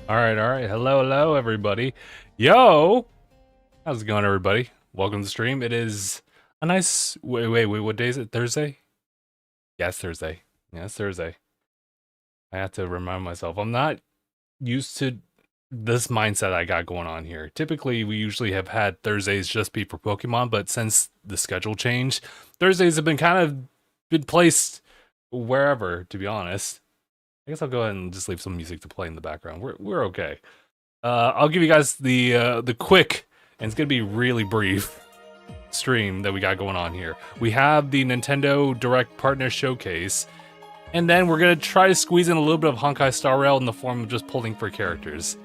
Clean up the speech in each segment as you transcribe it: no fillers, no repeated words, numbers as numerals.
All right. Hello, everybody. Yo, how's it going, everybody? Welcome to the stream. It is a nice. Wait. What day is it? Thursday? Yeah, it's Thursday. Yeah, it's Thursday. I have to remind myself. I'm not used to this mindset I got going on here. Typically, we usually have had Thursdays just be for Pokemon, but since the schedule changed, Thursdays have been been placed wherever. To be honest, I guess I'll go ahead and just leave some music to play in the background. We're okay. I'll give you guys the quick, and it's gonna be really brief stream that we got going on here. We have the Nintendo Direct Partner Showcase, and then we're gonna try to squeeze in a little bit of Honkai Star Rail in the form of just pulling for characters,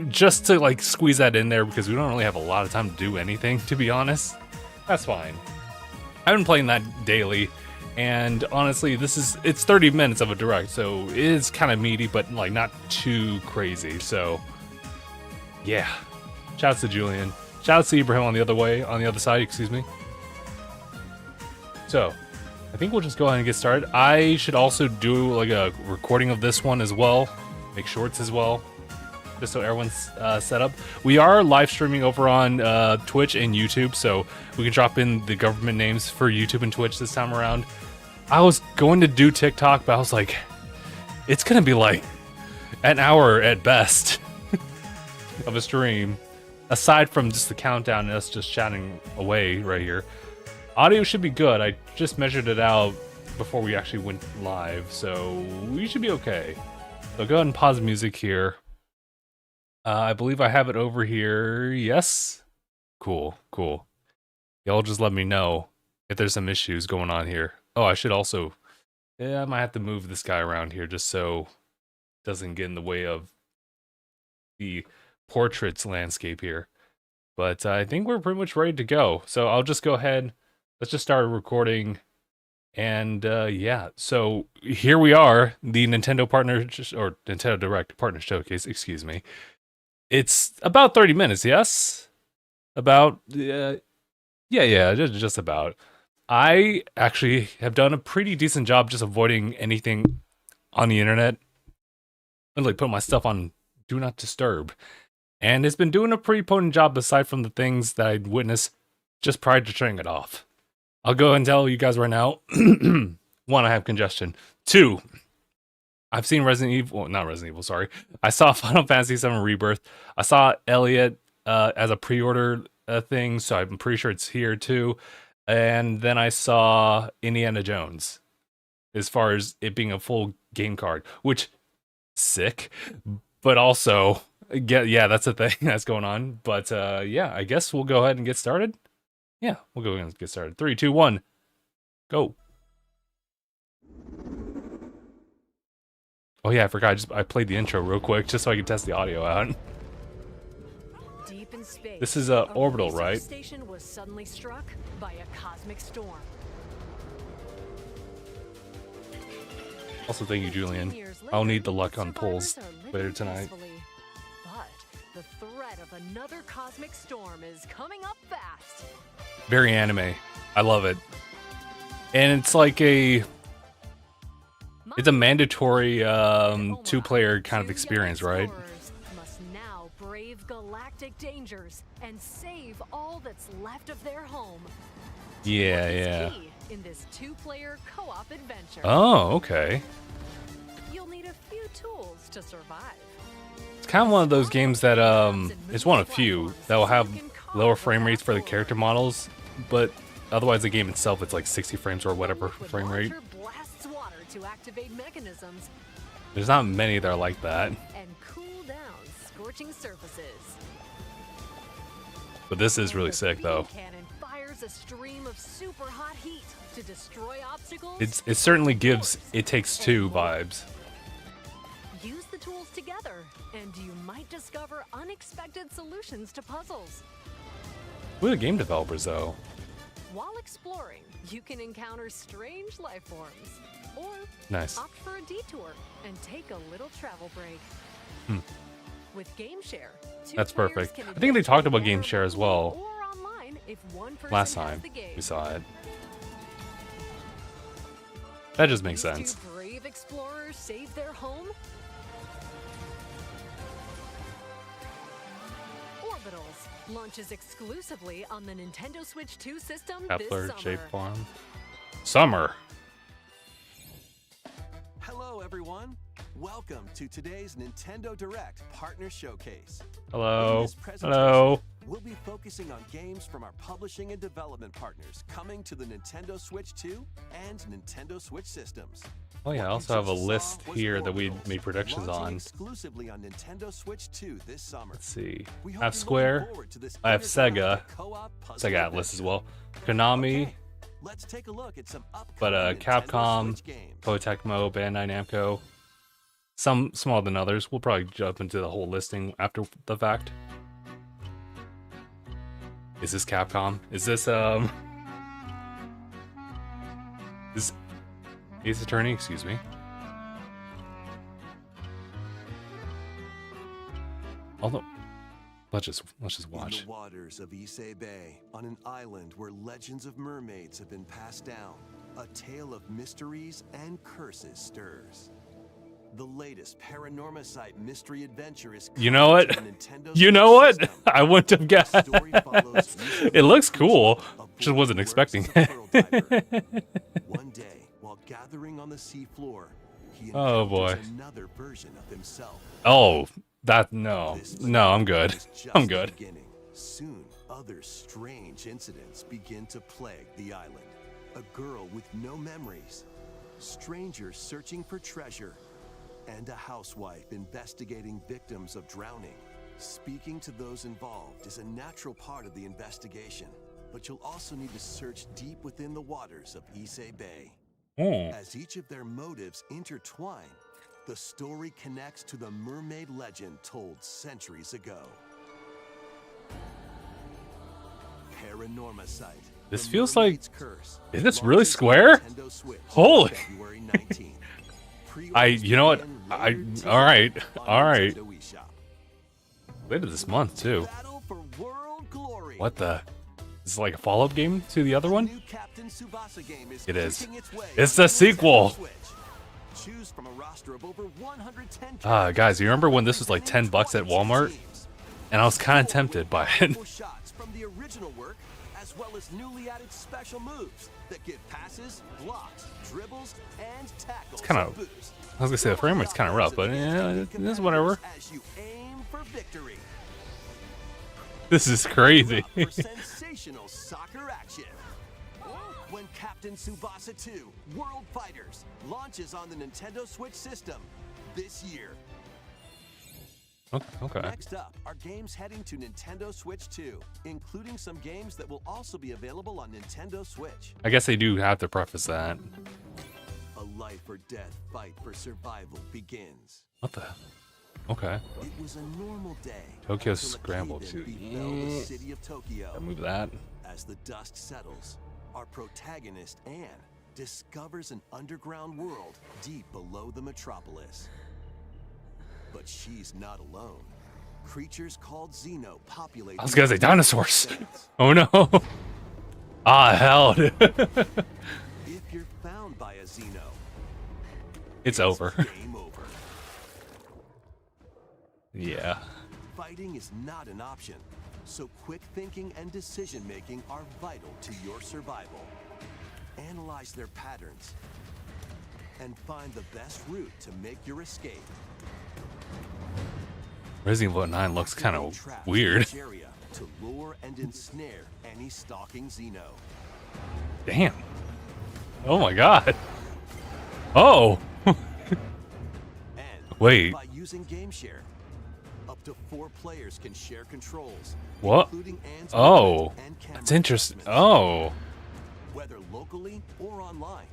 just to like squeeze that in there because we don't really have a lot of time to do anything. To be honest, that's fine. I've been playing that daily. And honestly, it's 30 minutes of a direct, so it is kind of meaty, but like not too crazy. So yeah, shouts to Julian, shouts to Ibrahim on the other side, excuse me. So I think we'll just go ahead and get started. I should also do like a recording of this one as well, make shorts as well, just so everyone's set up. We are live streaming over on Twitch and YouTube, so we can drop in the government names for YouTube and Twitch this time around. I was going to do TikTok, but I was like, it's gonna be like an hour at best of a stream, aside from just the countdown and us just chatting away right here. Audio should be good. I just measured it out before we actually went live, so we should be okay. So go ahead and pause music here. I believe I have it over here. Yes? Cool. Y'all just let me know if there's some issues going on here. Oh, I should also... Yeah, I might have to move this guy around here just so it doesn't get in the way of the portraits landscape here. But I think we're pretty much ready to go. So I'll just go ahead. Let's just start recording. And yeah, so here we are, the Nintendo Nintendo Direct Partner Showcase, excuse me. It's about 30 minutes, yes? About, yeah, just about. I actually have done a pretty decent job just avoiding anything on the internet. Literally put my stuff on Do Not Disturb. And it's been doing a pretty potent job aside from the things that I'd witnessed just prior to turning it off. I'll go ahead and tell you guys right now. 1, I have congestion. 2, I've seen not Resident Evil, sorry. I saw Final Fantasy VII Rebirth. I saw Elliot as a pre-order thing, so I'm pretty sure it's here too. And then I saw Indiana Jones, as far as it being a full game card, which, sick, but also, yeah, that's a thing that's going on. But yeah, I guess we'll go ahead and get started. Yeah, we'll go ahead and get started. 3, 2, 1, go. Oh yeah, I forgot, I played the intro real quick, just so I could test the audio out. Space, this is Orbital, right? Station was suddenly struck by a cosmic storm. Also, thank you, Julian. I'll need the luck on pulls later tonight. But the threat of another cosmic storm is coming up fast. Very anime. I love it. And it's like it's a mandatory 2-player kind of experience, right? Galactic dangers and save all that's left of their home. Yeah. In this 2-player co-op adventure. Oh, okay. You'll need a few tools to survive. It's kind of one of those games that it's one of few that will have lower frame rates for the character models, but otherwise the game itself it's like 60 frames or whatever frame rate. Blasts water to activate mechanisms. There's not many that are like that. And cool down scorching surfaces. But this is really sick, though. Cannon fires a stream of super hot heat to destroy obstacles. It certainly gives It Takes Two vibes. Use the tools together, and you might discover unexpected solutions to puzzles. We're the game developers, though. While exploring, you can encounter strange life forms, or nice. Opt for a detour and take a little travel break. With GameShare, that's perfect. I think they talked about GameShare as well last time we saw it. That just makes sense. Brave explorers save their home. Orbitals launches exclusively on the Nintendo Switch 2 system Kepler, this J summer. Farm. Summer. Hello, everyone. Welcome to today's Nintendo Direct Partner Showcase. Hello. In this presentation, Hello. we'll be focusing on games from our publishing and development partners coming to the Nintendo Switch 2 and Nintendo Switch systems. Oh yeah, I What you also have a just saw list was here that we Orbitals, made predictions launching on. exclusively on Nintendo Switch 2 this summer. Let's see. We hope I have you're Square. looking forward to this I have Sega. intergalactic co-op puzzle Sega Atlas as adventure. well. Konami, Okay, let's take a look at some but upcoming Nintendo Capcom, Switch games. Koei Tecmo, Bandai Namco. Some smaller than others. We'll probably jump into the whole listing after the fact. Is this Capcom? Is this Is Ace Attorney? Excuse me. Although, let's just watch. In the waters of Issei Bay, on an island where legends of mermaids have been passed down, a tale of mysteries and curses stirs. The latest Paranormacite mystery adventure is You know what? coming to the Nintendo You know Switch what? system. I wouldn't have The guessed. story follows It looks cool. aboard Just wasn't the expecting works of a pearl diver. it. One day, while gathering on the seafloor, he Oh, encounters boy. another version of himself. Oh, no. This No, I'm good. is just I'm the good. beginning. Soon, other strange incidents begin to plague the island. A girl with no memories, strangers searching for treasure, and a housewife investigating victims of drowning. Speaking to those involved is a natural part of the investigation, but you'll also need to search deep within the waters of Issei Bay. Hmm. As each of their motives intertwine, the story connects to the mermaid legend told centuries ago. Paranormacite. This The feels like- Mermaid's Curse, Is this really launches on Square? Nintendo Switch Holy. February 19th. You know what? Pre-orders begin all right, later today all on right. Nintendo eShop. Later this month too. Battle for world glory. What the? This is like a follow-up game to the other A one? new Captain Tsubasa game is It is. making its way It's on the Nintendo sequel. Switch. Choose from a roster of over 110 Guys, you remember when this was like $10 at Walmart? And I was kind of tempted by it. Shots from the original work, as well as newly added special moves that give passes, blocks, dribbles, and tackles. It's kinda- a boost. I was gonna say the frame rate's kind of rough, but yeah, it is whatever. As you aim for victory. This is crazy. For sensational soccer action. When Captain Tsubasa 2 World Fighters launches on the Nintendo Switch system this year. Okay. Next up are games heading to Nintendo Switch 2, including some games that will also be available on Nintendo Switch. I guess they do have to preface that. A life or death fight for survival begins. What the? Okay. It was a normal day. Tokyo until a Scramble cave 2. befell the city of Tokyo. Move that. As the dust settles, our protagonist, Anne, discovers an underground world deep below the metropolis. But she's not alone. Creatures called Xeno populate. I was gonna say dinosaurs. Oh no. Ah, hell. If you're found by a Xeno, It's over. game over. Yeah. Fighting is not an option, so quick thinking and decision making are vital to your survival. Analyze their patterns and find the best route to make your escape. Resident Evil 9 looks kind Activate of traps weird. in each area to lure and ensnare any stalking Xeno. Damn. Oh my god. Oh. And Wait. by using Game Share, up to 4 players can share controls. What? Including Anne's Oh. movement and camera That's interesting. adjustments. Oh. Whether locally or online,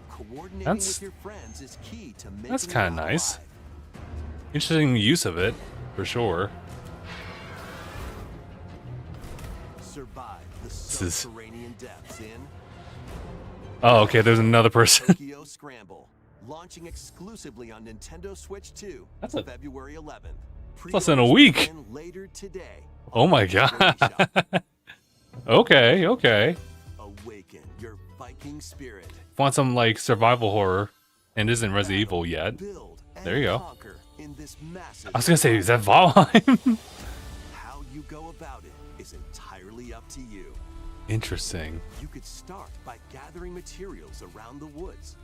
coordinating That's- with your friends is key to making that's it kinda out nice. alive. Interesting use of it, for sure. Survive the is- subterranean depths in Oh, okay, there's another person. Tokyo Scramble, launching exclusively on Nintendo Switch 2, That's a- February 11th. less than a Pre-orders week. begin later today. Oh my on Nintendo god. eShop. Okay. Awaken your Viking spirit. Want some like survival horror and isn't Resident Evil yet. Build and There you go. conquer in this massive I was gonna say, is that Valheim? how you go about Interesting. You could start by gathering materials around the woods.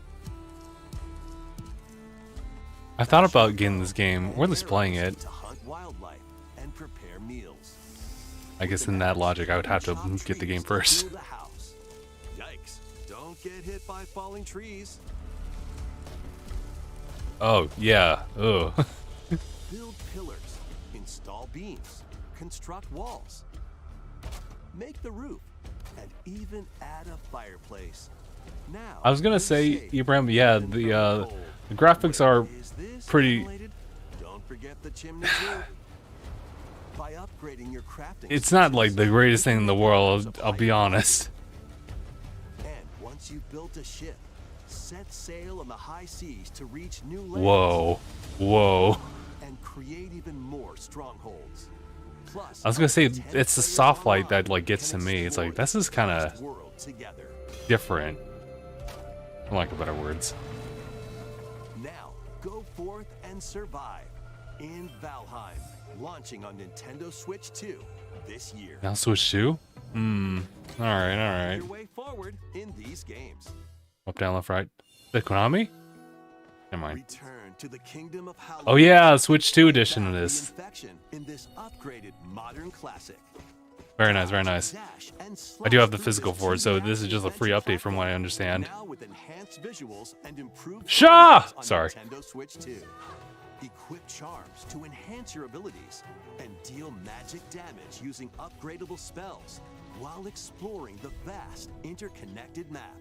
I thought about getting this game, or at least playing it. To hunt wildlife and prepare meals. I guess in that logic, I would have to get the game first. Build a house. Yikes! Don't get hit by falling trees. Oh, yeah. Ugh. Build pillars. Install beams. Construct walls. Make the roof. And even add a fireplace. Now, I was gonna say, Ibrahim, yeah, the graphics are is this pretty. ventilated? Don't forget the chimney too. By upgrading your crafting It's not like the systems, greatest thing in the you can world, multiply I'll be your honest. And once you've built a ship, set sail on the high seas to reach new lands. Whoa. Whoa. And create even more strongholds. Plus, I was gonna say, up to 10 it's the players soft light online that like gets to can me. It's like, explore this is the kind vast of world together. different. For lack of better words. Now, go forth and survive in Valheim, launching on Nintendo Switch 2 this year. Now Switch 2? Alright, alright. Your way forward in these games. Up, down, left, right. The Konami? Never mind. Return to the kingdom of Halloween. Oh yeah, Switch 2 edition of Battle the this. infection in this upgraded modern classic. Very nice, very nice. Dash and I do have the slash physical through for it, so two this is just a free adventure update from what I platforms, understand. Now with enhanced visuals and improved Shaw! graphics on Sorry. Nintendo Switch 2. Equip charms to enhance your abilities and deal magic damage using upgradable spells while exploring the vast interconnected map.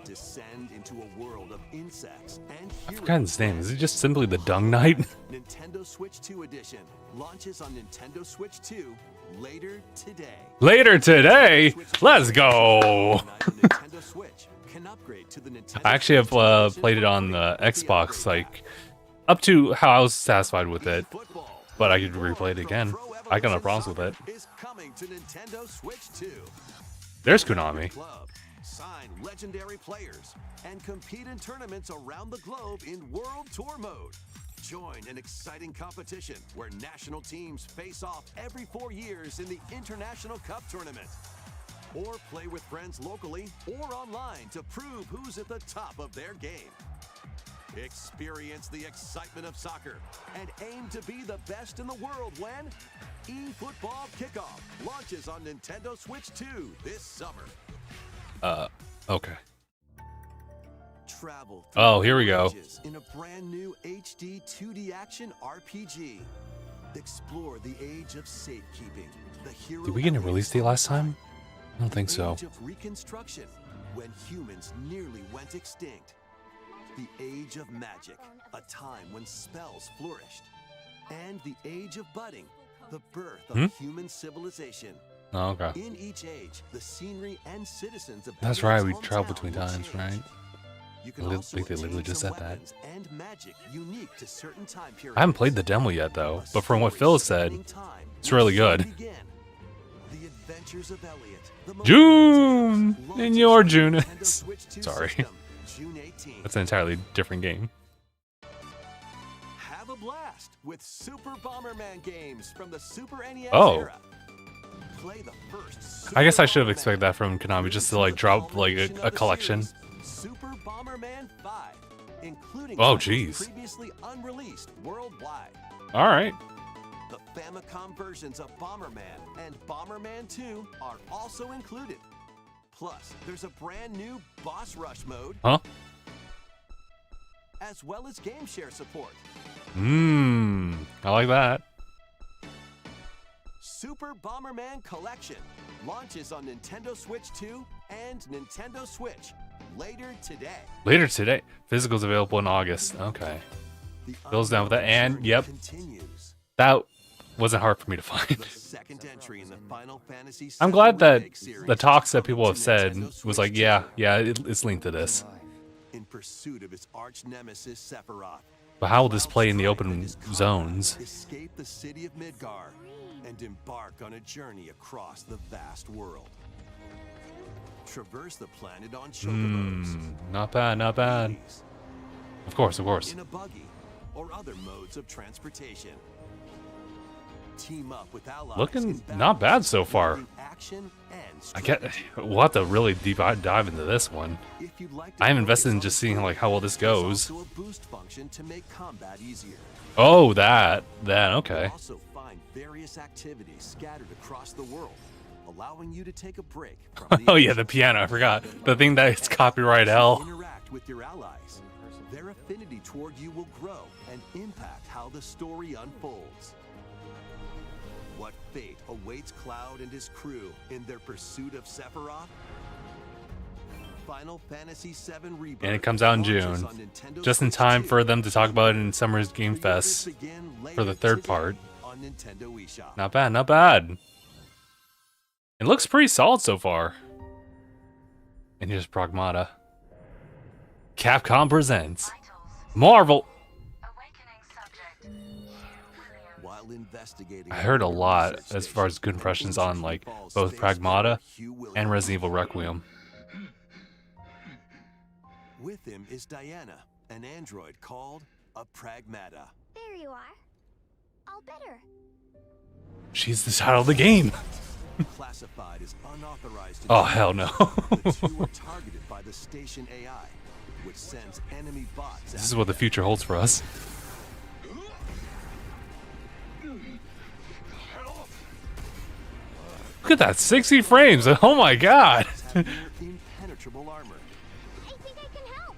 Descend into a world of insects and I forgot his name. Is it just simply the Dung Knight? Nintendo Switch 2 edition launches on Nintendo Switch 2 later today. Later today? Let's go! Nintendo Switch can upgrade to the Nintendo I actually have Switch played it on the Xbox, like, up to how I was satisfied with it. Football. But I could replay it again. I got no problems with it. Is coming to Nintendo Switch 2. There's Konami. Club, sign legendary players, and compete in tournaments around the globe in World Tour mode. Join an exciting competition where national teams face off every 4 years in the International Cup Tournament. Or play with friends locally or online to prove who's at the top of their game. Experience the excitement of soccer and aim to be the best in the world when eFootball Kickoff launches on Nintendo Switch 2 this summer. Okay. Travel Oh, here we go. ages in a brand new HD 2D action RPG. Explore the age of safekeeping. The hero Did we get a release date last time? I don't think so. Age of reconstruction, when humans nearly went extinct. The age of magic, a time when spells flourished. And the age of budding, the birth of human civilization. Oh, okay. In each age, the scenery and citizens of That's right, we everyone's travel hometown between will times, change. right? You can I also think they literally obtain just some said that. weapons and magic unique to certain time periods. I haven't played the demo yet, though. A But from what story Phil said, spanning time it's will really soon good. begin. The Adventures of Elliot, the most June! Launches In your on June. Nintendo Switch 2 Sorry. system, June 18th. That's an entirely different game. Have a blast with Super Bomberman games from the Super NES Oh. era. Play the first I guess I should have Bomberman. expected that from Konami, just to like drop like a collection. Super Bomberman 5, including Oh, titles jeez. previously unreleased worldwide. All right. The Famicom versions of Bomberman and Bomberman 2 are also included. Plus, there's a brand new Boss Rush mode, Huh? as well as game share support. I like that. Super Bomberman Collection launches on Nintendo Switch 2 and Nintendo Switch later today. Later today. Physical's available in August. Okay. The Bill's down with that, and, journey yep. continues. That wasn't hard for me to find. The second entry in the Final Fantasy I'm VII glad that Remake series the talks that coming people to have said Nintendo was Switch like, 2. yeah, it's linked to this. In pursuit of his arch nemesis Sephiroth. But how will this play in the Cloud open Strife and his zones? comrades escape the city of Midgar and embark on a journey across the vast world. Traverse the planet on chocobos, Not bad, not bad. babies, Of course, of course. in a buggy, or other modes of transportation. Team up with allies Looking in battle, not bad so far. blending action and I get. strategy. We'll have to really deep dive into this one. If you'd like to I am focus invested in on just seeing skill, like how well this there's goes. also a boost function to make combat easier. Oh, that okay. You'll also find various activities scattered across the world, allowing you to take a break from the Oh yeah, action. the piano. I forgot the thing that it's copyright As you hell. interact with your allies, their affinity toward you will grow and impact how the story unfolds. What fate awaits Cloud and his crew in their pursuit of Sephiroth? Final Fantasy VII Rebirth And it comes out in launches June, on Nintendo just in Switch time 2. for them to talk about it in Summer's Game Pre-orders Fest begin for the later third today part. on Nintendo eShop. Not bad, not bad. It looks pretty solid so far. And here's Pragmata. Capcom presents Marvel. While investigating I heard a lot research as far as good station, impressions on like involves both space Pragmata veteran Hugh Williams. and Resident Evil Requiem. With him is Diana, an android called a Pragmata. There you are. All better. She's the title of the game. Classified as unauthorized. Oh hell no. The two are targeted by the station AI, which sends enemy bots. This is what the future holds for us. Look at that, 60 frames. Oh my god. Have near impenetrable armor. I think I can help.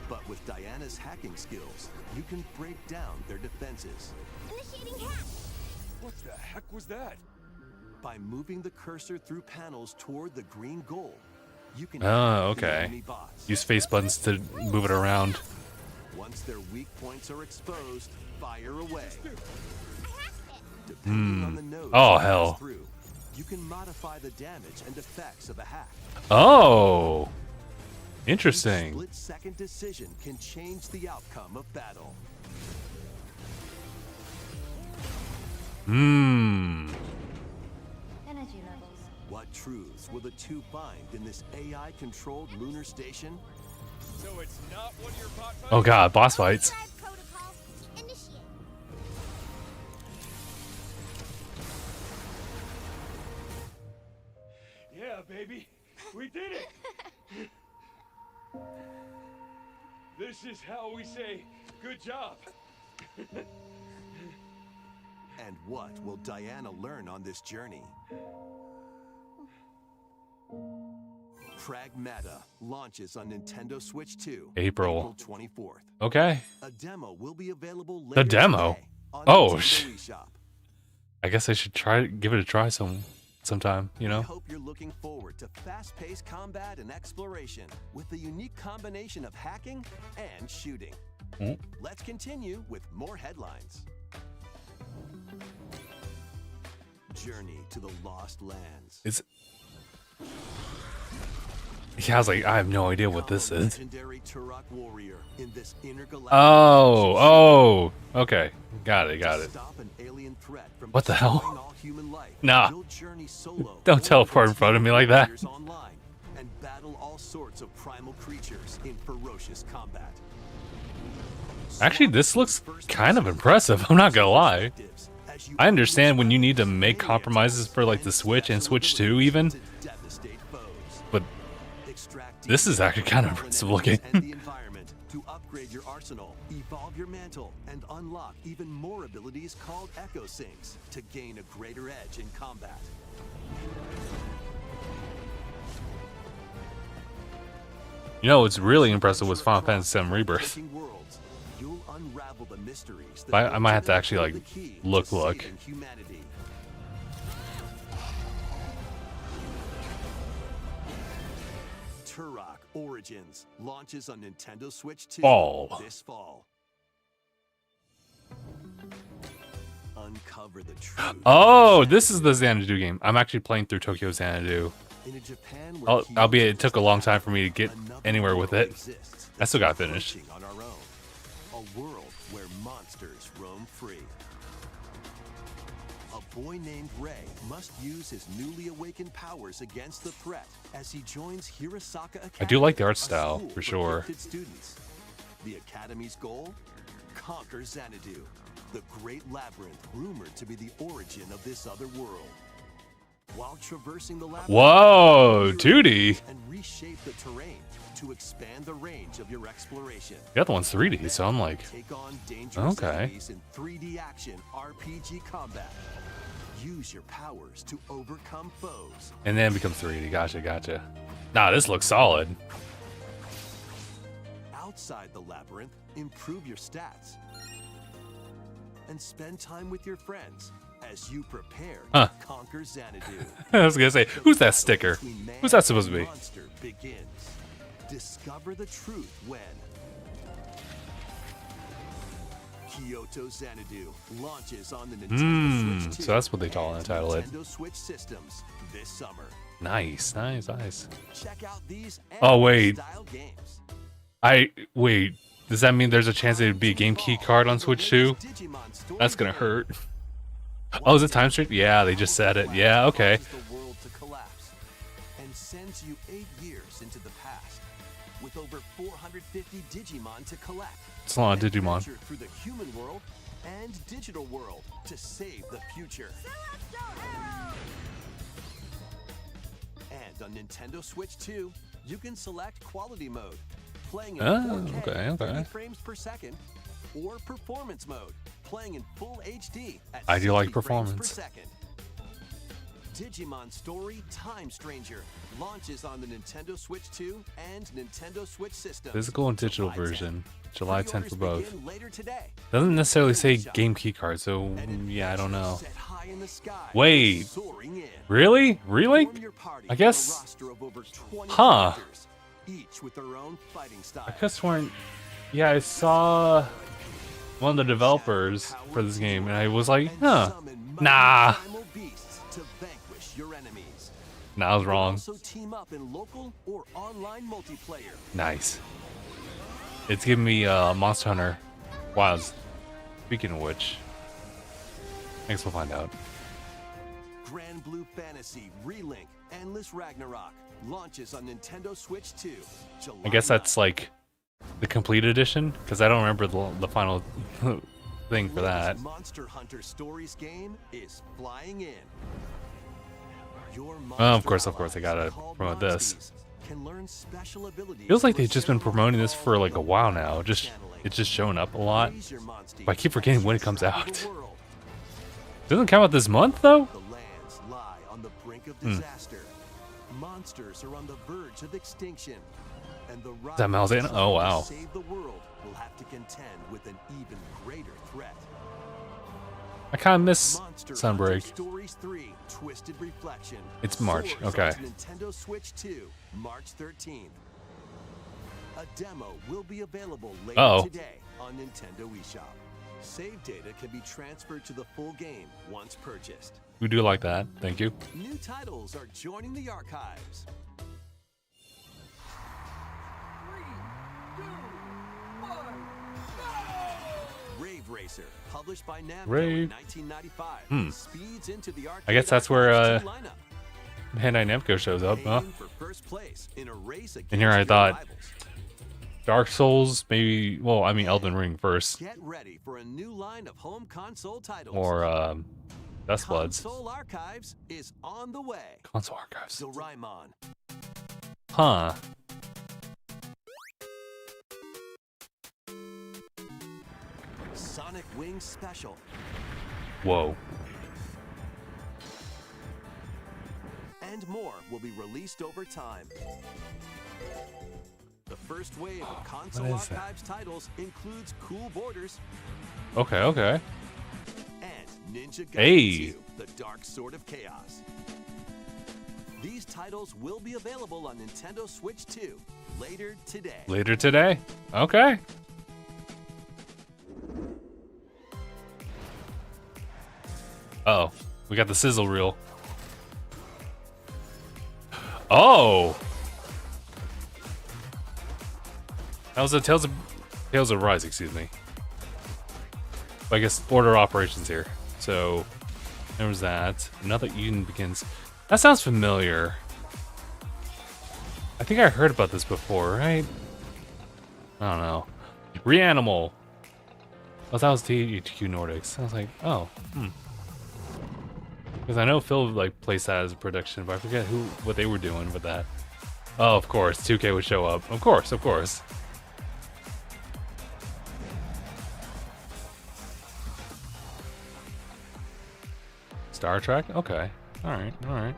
But with Diana's hacking skills, you can break down their defenses. Initiating hack. What the heck was that? By moving the cursor through panels toward the green goal, you can Oh, hack the okay. enemy bots. Use face buttons to move it around. Once their weak points are exposed, fire away. I hacked it. Depending on the node Oh, you pass hell. through, you can modify the damage and effects of a hack. Oh. Each Interesting. split-second decision can change the outcome of battle. Hmm. Energy levels. What truths will the two find in this AI-controlled lunar station? So it's not one of your bot Oh god, boss fights. Drive protocol. Initiate. Yeah, baby. We did it. This is how we say good job. And what will Diana learn on this journey? Pragmata launches on Nintendo Switch 2, April. 24th. Okay. A demo will be available later The demo? today on Oh, Nintendo eShop. I guess I should give it a try sometime, you I know? hope you're looking forward to fast-paced combat and exploration with the unique combination of hacking and shooting. Mm. Let's continue with more headlines. Journey to the Lost Lands. It's Yeah, I was like, I have no idea what this Become a is. legendary Turok warrior in this intergalactic Oh, okay. Got it. Stop an alien threat from What the hell? destroying all human life. Nah. You'll journey solo Don't or teleport in against front of me like that. warriors online and battle all sorts of primal creatures in ferocious combat. Actually, this looks kind of impressive, I'm not gonna lie. I understand when you need to make compromises for like the Switch and Switch 2 even, but this is actually kind of impressive looking. And the environment to upgrade your arsenal, evolve your mantle, and unlock even more abilities called Echo Sinks to gain a greater edge in combat. You know, what's really impressive was Final Fantasy VII Rebirth. Worlds, you'll unravel the mysteries that I might have to actually, hold like, the key look. to saving humanity. Turok Origins launches on Nintendo Switch 2 Fall. this fall. Uncover the truth. Oh, this is the Xanadu game. I'm actually playing through Tokyo Xanadu. In a Japan where Albeit it heroes took a long time for me to get another anywhere with world it. exists I still got that's finished. approaching on our own. A world where monsters roam free. A boy named Ray must use his newly awakened powers against the threat as he joins Hirosaka Academy. I do like the art a style, school for sure. gifted students. The Academy's goal? Conquer Xanadu. the great labyrinth rumored to be the origin of this other world. While traversing the labyrinth, Whoa, you 2D. and reshape the terrain to expand the range of your exploration. The other one's 3D, so I'm like, Take on dangerous okay. enemies in 3D action RPG combat. Use your powers to overcome foes. and then it becomes 3D. Gotcha. Nah, this looks solid. Outside the labyrinth, improve your stats. And spend time with your friends as you prepare Huh. to conquer Xanadu. I was gonna say, who's that sticker? Between man Who's that supposed to and be? monster begins. Discover the truth when Kyoto Xanadu launches on the Nintendo Switch 2 so that's what they call it, and title it. Nintendo Switch systems this summer. Nice. Check out these Oh, wait. style games. Wait. Does that mean there's a chance it'd be a game key card on Switch 2? That's gonna hurt. Oh, is it time stream? Yeah, they just said it. Yeah, okay. Causes the world to collapse and sends you 8 years into the past with over 450 Digimon to collect. It's a lot of and Digimon. venture through the human world and digital world to save the future. And on Nintendo Switch 2, you can select quality mode, playing in Oh, 4K, okay. 30 frames per second, or performance mode, playing in full HD at I do like 60 frames per performance. second. Digimon Story Time Stranger launches on the Nintendo Switch 2 and Nintendo Switch system. Physical and digital July 10th. version. July 10th for both. Begin later today. Doesn't necessarily say game key card, so yeah, I don't know. Set high in the sky, Wait. soaring in. Really? Form your party I from a guess. roster of over 20 Huh. characters, each with their own fighting style. I could have sworn. Yeah, I saw one of the developers for this game, and I was like, And huh. summon mighty Nah. primal beasts to vanquish your enemies. Nah, I was wrong. Also team up in local or online multiplayer. Nice. It's giving me Monster Hunter Wilds. Speaking of which, I guess we'll find out. Grand Blue Fantasy Relink Endless Ragnarok launches on Nintendo Switch 2. July I guess that's 9th. like the complete edition, because I don't remember the final thing for that. Latest Monster Hunter Stories game is flying in. Your Of course, monster I gotta allies, called promote this. Monsties, can learn special abilities Feels like for they've just been promoting this for like a while now. It's just showing up a lot. Raise your Monsties But I keep forgetting when it comes travel out. the world. Doesn't come out this month though. The lands lie on the brink of Hmm. disaster. Monsters are on the verge of extinction. And the that Mal's in? riders Oh, wow. trying to save the world will have to contend with an even greater threat. I kind of miss Monster Sunbreak. Hunter Stories 3 Twisted Reflection. It's March, soars okay. onto Nintendo Switch 2, March 13th. A demo will be available later Uh-oh. today on Nintendo eShop. Save data can be transferred to the full game once purchased. We do like that. Thank you. New titles are joining the archives. 3, 2, 1, Rave Racer, published by Namco Rave. in 1995, speeds into the arcade I guess that's where archives to line up, Bandai Namco shows up, huh? aiming for first place in a race against And here I your thought- rivals. Dark Souls, maybe. Well, I mean Elden Ring first, Get ready for a new line of home console titles. or Dust Bloods. Console Archives is on the way. Console Archives. Doraemon, Huh. Sonic Wings Special, Whoa. and more will be released over time. The first wave of Console is that? Archives titles includes Cool Borders Okay. and Ninja Gaiden Hey. 2, The Dark Sword of Chaos. These titles will be available on Nintendo Switch 2 later today. Later today. Okay. Oh, we got the sizzle reel. Oh. That was a Tales of Rise, excuse me. I guess order operations here. So there was that. Another Eden Begins. That sounds familiar. I think I heard about this before, right? I don't know. Reanimal. Oh, that was THQ Nordics. I was like, oh, because I know Phil like placed that as a production, but I forget what they were doing with that. Oh, of course, 2K would show up. Of course, of course. Star Trek? Okay. Alright, alright.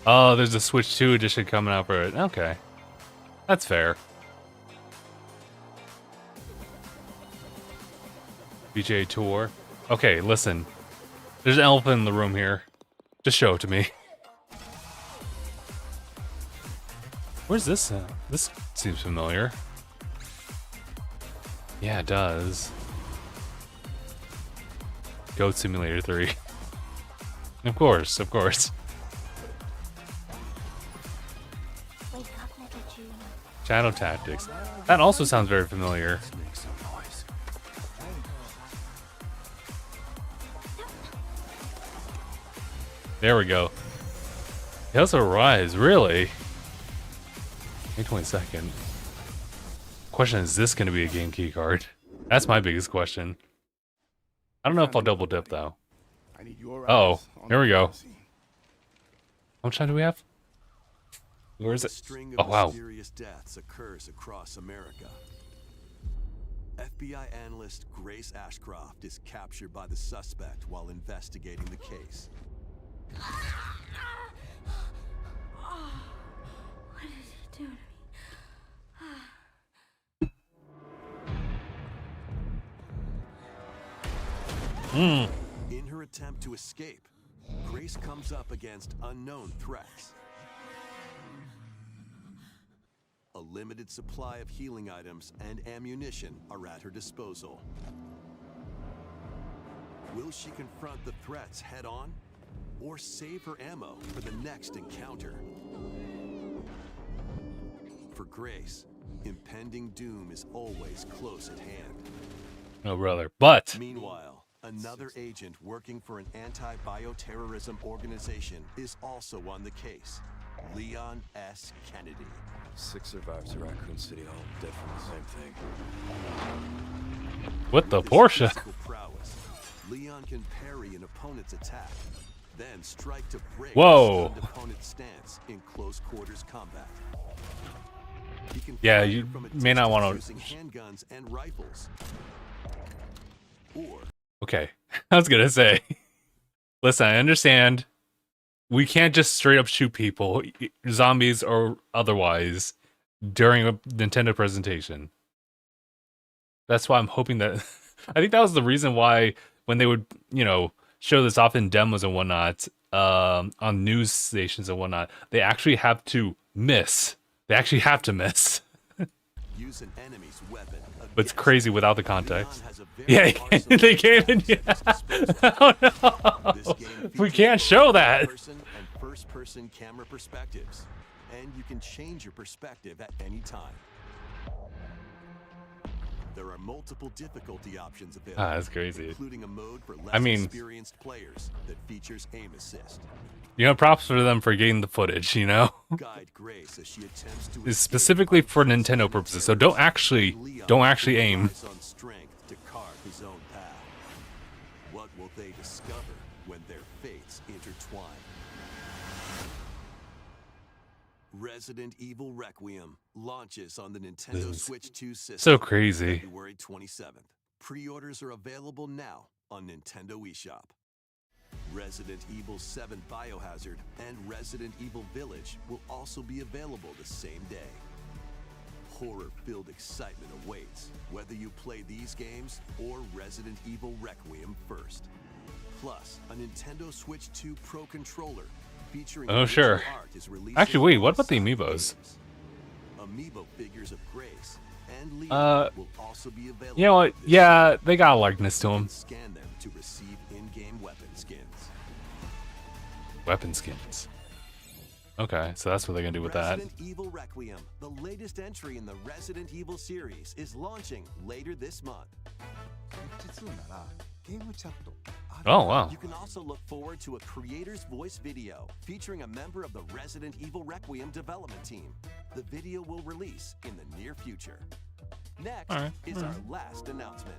Oh, there's a Switch 2 edition coming out for it. Okay. That's fair. BJ Tour. Okay, listen. There's an elephant in the room here. Just show it to me. Where's this? This seems familiar. Yeah, it does. Goat Simulator 3. Of course, of course. Wake up, little June. Shadow Tactics. That also sounds very familiar. Make some noise. There we go. Hills of Rise, really? May 22nd. Question, is this going to be a game key card? That's my biggest question. I don't know if I'll double dip though. Oh, here we go. How much time do we have? Where is A it? string Oh of wow. mysterious deaths occurs across America. FBI analyst Grace Ashcroft is captured by the suspect while investigating the case. What did he do to me? In her attempt to escape, Grace comes up against unknown threats. A limited supply of healing items and ammunition are at her disposal. Will she confront the threats head on, or save her ammo for the next encounter? For Grace, impending doom is always close at hand. No brother. But Meanwhile, another agent working for an anti-bioterrorism organization is also on the case, Leon S. Kennedy. 6 survivors of Raccoon City Hall, dead from the same thing. with the With his Porsche. physical prowess, Leon can parry an opponent's attack, then strike to break Whoa. a stunned opponent's stance in close quarters combat. He can Yeah, fire you from a may not distance wanna- using handguns and rifles. Or Okay. I was gonna say. Listen, I understand. We can't just straight up shoot people, zombies or otherwise, during a Nintendo presentation. That's why I'm hoping that... I think that was the reason why when they would, show this off in demos and whatnot, on news stations and whatnot, they actually have to miss. They actually have to miss. use an enemy's weapon. But it's against crazy him. without the Leon context. has a very Yeah, arsenal they of can't. weapons Yeah. at his disposal. Oh no! This game We features can't both show that. third-person and first-person camera perspectives, and you can change your perspective at any time. There are multiple difficulty options available, That's crazy. including a mode for less I mean- experienced players that features aim assist. Props for them for getting the footage. Guide Grace as she attempts to It's escape specifically for unsuspecting Nintendo purposes. So don't actually Leon aim. relies on strength to carve his own path. What will they discover when their fates intertwine? Resident Evil Requiem launches on the Nintendo This is Switch 2 system. So crazy. February 27th. Pre-orders are available now on Nintendo eShop. Resident Evil 7 Biohazard and Resident Evil Village will also be available the same day. Horror-filled excitement awaits, whether you play these games or Resident Evil Requiem first. Plus, a Nintendo Switch 2 Pro controller featuring Oh, original sure. art is releasing Actually, wait, what about the alongside amiibos? games. Amiibo figures of Grace and Leon will also be available. You know what? this Yeah, they got a likeness to you them. can scan them to receive in-game weapon skins. Weapon skins. Okay, so that's what they're gonna do with that. Resident Evil Requiem, the latest entry in the Resident Evil series, is launching later this month. Oh wow. You can also look forward to a creator's voice video featuring a member of the Resident Evil Requiem development team. The video will release in the near future. Next All right, is our last announcement.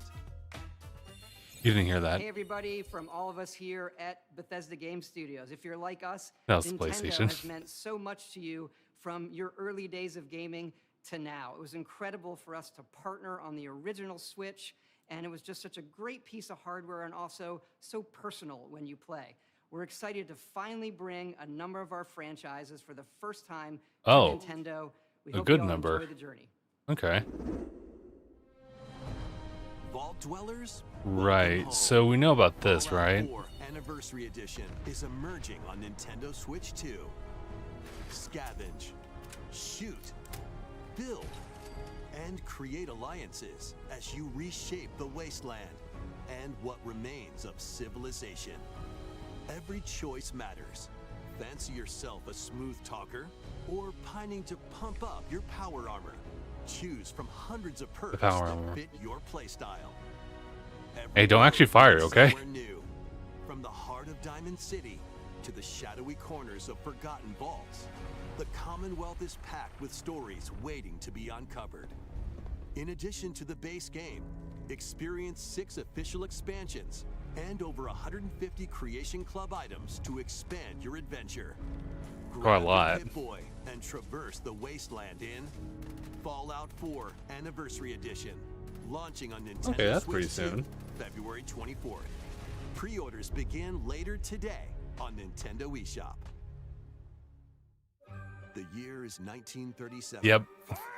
You didn't hear that. Hey everybody, from all of us here at Bethesda Game Studios. If you're like us, That was the Nintendo PlayStation. has meant so much to you from your early days of gaming to now. It was incredible for us to partner on the original Switch, and it was just such a great piece of hardware and also so personal when you play. We're excited to finally bring a number of our franchises for the first time to Oh, Nintendo. We a hope good you all number. enjoy the journey. Okay. Vault Dwellers? Right. Welcome So home. we know about this, Fallout right? 4 Anniversary Edition is emerging on Nintendo Switch 2. Scavenge, shoot, build, and create alliances as you reshape the wasteland and what remains of civilization. Every choice matters. Fancy yourself a smooth talker or pining to pump up your power armor? Choose from hundreds of perks power that armor. fit your playstyle. Hey, don't actually fire, okay? Somewhere new. From the heart of Diamond City to the shadowy corners of forgotten vaults, the Commonwealth is packed with stories waiting to be uncovered. In addition to the base game, experience 6 official expansions and over 150 Creation Club items to expand your adventure. Quite a Grab your lot. Pip-Boy and traverse the wasteland in Fallout 4 Anniversary Edition, launching on Nintendo Okay, that's Switch pretty 2, soon. February 24th. Pre-orders begin later today on Nintendo eShop. The year is 1937. Yep.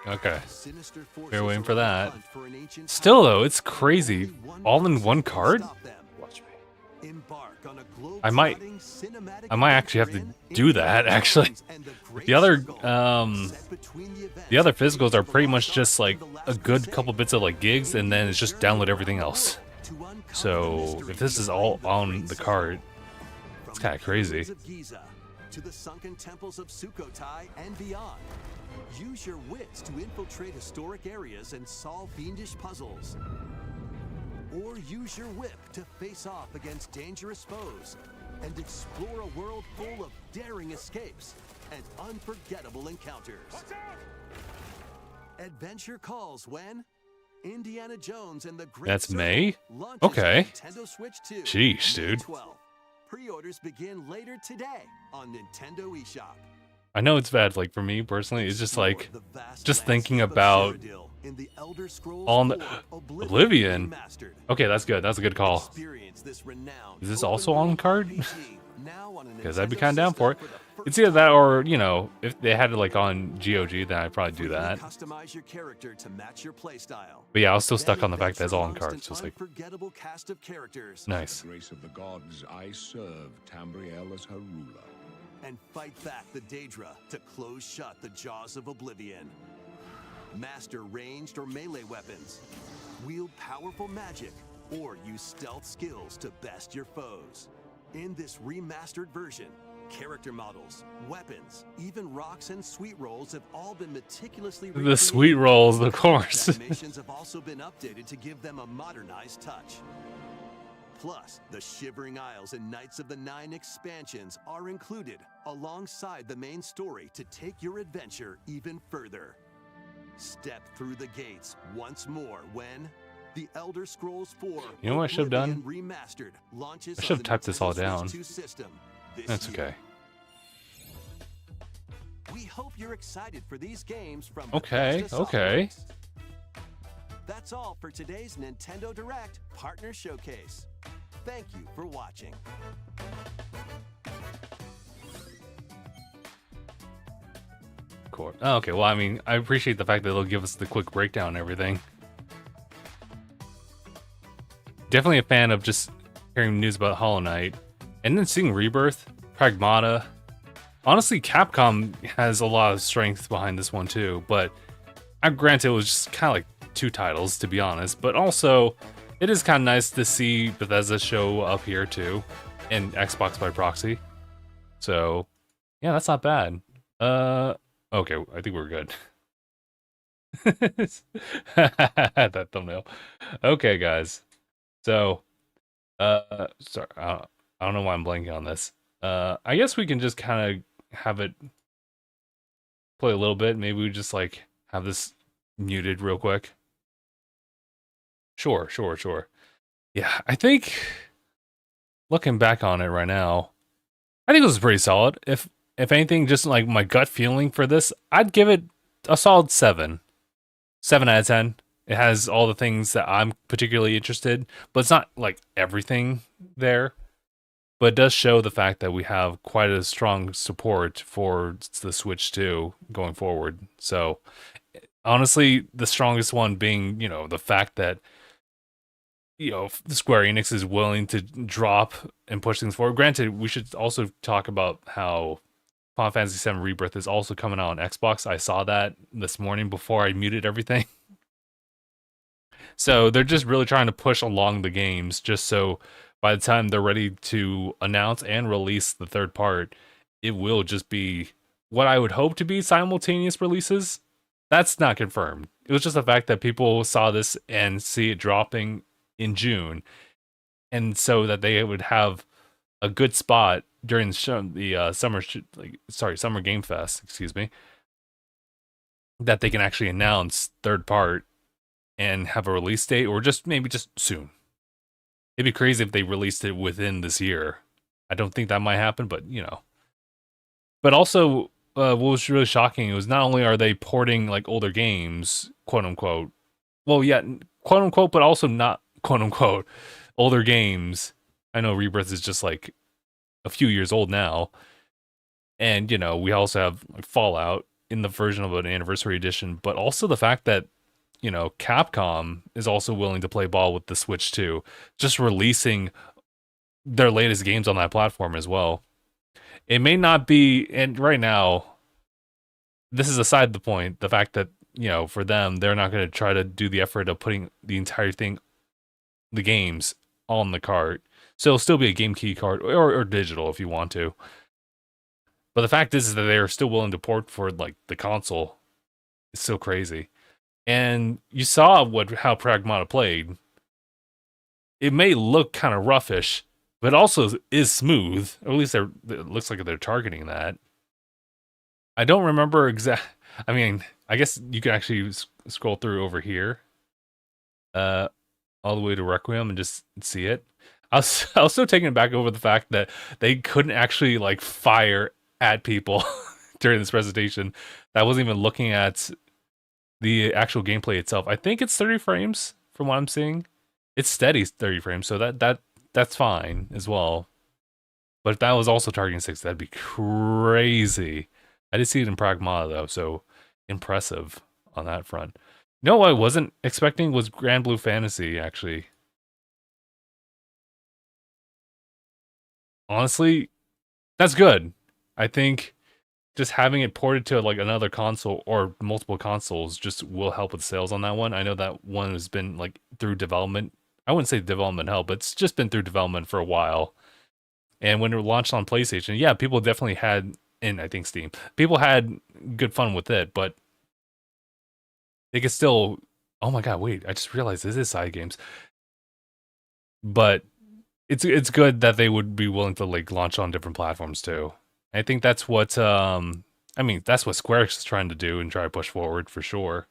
Okay. Sinister forces We're waiting are for on the that. hunt for an ancient Still power though, it's and crazy. only one All in person one can card? stop them. Watch me. Embark on a I might actually have to do that, actually. The other physicals are pretty much just like a good couple bits of like gigs, and then it's just download everything else. So if this is all on the card, it's kind of crazy. To the sunken temples of Sukhothai and beyond. Use your wits to infiltrate historic areas and solve fiendish puzzles. Or use your whip to face off against dangerous foes and explore a world full of daring escapes and unforgettable encounters. Adventure calls when Indiana Jones and the Great That's Circle May? launches Okay. on Nintendo Switch 2. Sheesh, May dude. 12th. Pre-orders begin later today on Nintendo eShop. I know it's bad, like for me personally, it's just Explore like the vast just thinking landscape of about Cyrodiil in the Elder Scrolls on 4 Oblivion. Remastered. Okay, that's good. That's a good call. Experience this renowned Is this also on open-world card? RPG now on a Because I'd be Nintendo kind of down for it. system the It's first either that time. or, you know, if they had it like on GOG, then I'd probably do Freely that. Customize your character to match your playstyle. But yeah, I was still Then stuck on the fact that it's adventure all on amongst cards. an So it's like, unforgettable cast of characters nice. Grace of the gods, I serve Tamriel as her ruler. and fight back the Daedra to close shut the jaws of Oblivion. Master ranged or melee weapons, wield powerful magic, or use stealth skills to best your foes. In this remastered version, character models, weapons, even rocks and sweet rolls have all been meticulously The recreated. sweet rolls, of course. Animations have also been updated to give them a modernized touch. Plus, the Shivering Isles and Knights of the Nine expansions are included alongside the main story to take your adventure even further. Step through the gates once more when The Elder Scrolls 4 You know what I should have done? Oblivion Remastered launches I should have on the typed this all Nintendo Switch down. 2 system this That's year. okay. We hope you're excited for these games from Okay, Bethesda okay. Softworks. That's all for today's Nintendo Direct Partner Showcase. Thank you for watching. Cool. Oh, okay, well, I mean, I appreciate the fact that they'll give us the quick breakdown and everything. Definitely a fan of just hearing news about Hollow Knight. And then seeing Rebirth, Pragmata. Honestly, Capcom has a lot of strength behind this one too, but granted it was just kind of like 2 titles, to be honest. But also, it is kind of nice to see Bethesda show up here too, and Xbox by proxy. So, yeah, that's not bad. Okay, I think we're good. That thumbnail. Okay, guys. So, sorry, I don't know why I'm blanking on this. I guess we can just kind of have it play a little bit. Maybe we just like have this muted real quick. Sure, sure, sure. Yeah, I think looking back on it right now, I think it was pretty solid. If anything, just like my gut feeling for this, I'd give it a solid 7. 7 out of 10. It has all the things that I'm particularly interested, but it's not like everything there. But it does show the fact that we have quite a strong support for the Switch 2 going forward. So honestly, the strongest one being, the fact that Square Enix is willing to drop and push things forward. Granted, we should also talk about how Final Fantasy VII Rebirth is also coming out on Xbox. I saw that this morning before I muted everything. So they're just really trying to push along the games just so by the time they're ready to announce and release the third part, it will just be what I would hope to be simultaneous releases. That's not confirmed. It was just the fact that people saw this and see it dropping in June, and so that they would have a good spot during the summer Game Fest, excuse me, that they can actually announce third part and have a release date, or just maybe just soon. It'd be crazy if they released it within this year. I don't think that might happen, but But also, what was really shocking was not only are they porting like older games, quote unquote, well, yeah, quote unquote, but also not quote unquote older games. I know Rebirth is just like a few years old now, and we also have like Fallout in the version of an anniversary edition, but also the fact that Capcom is also willing to play ball with the Switch too, just releasing their latest games on that platform as well. It may not be, and right now, this is aside the point, the fact that, for them, they're not going to try to do the effort of putting the entire thing, the games, on the cart. So it'll still be a game key card, or digital if you want to. But the fact is that they are still willing to port for, like, the console. It's so crazy. And you saw how Pragmata played. It may look kind of roughish, but also is smooth. Or at least it looks like they're targeting that. I don't remember I mean, I guess you can actually scroll through over here, all the way to Requiem and just see it. I was so taken aback over the fact that they couldn't actually like fire at people during this presentation. That wasn't even looking at the actual gameplay itself. I think it's 30 frames from what I'm seeing. It's steady 30 frames, so that's fine as well. But if that was also targeting 6, that'd be crazy. I did see it in Pragmata though, so impressive on that front. You know what I wasn't expecting was Grand Blue Fantasy, actually. Honestly, that's good. I think just having it ported to like another console or multiple consoles just will help with sales on that one. I know that one has been like through development. I wouldn't say development hell, but it's just been through development for a while. And when it launched on PlayStation, yeah, people definitely had, and I think Steam, people had good fun with it, but they could still, oh my god, wait, I just realized this is side games. But it's good that they would be willing to like launch on different platforms too. I think that's what that's what Square is trying to do and try to push forward for sure.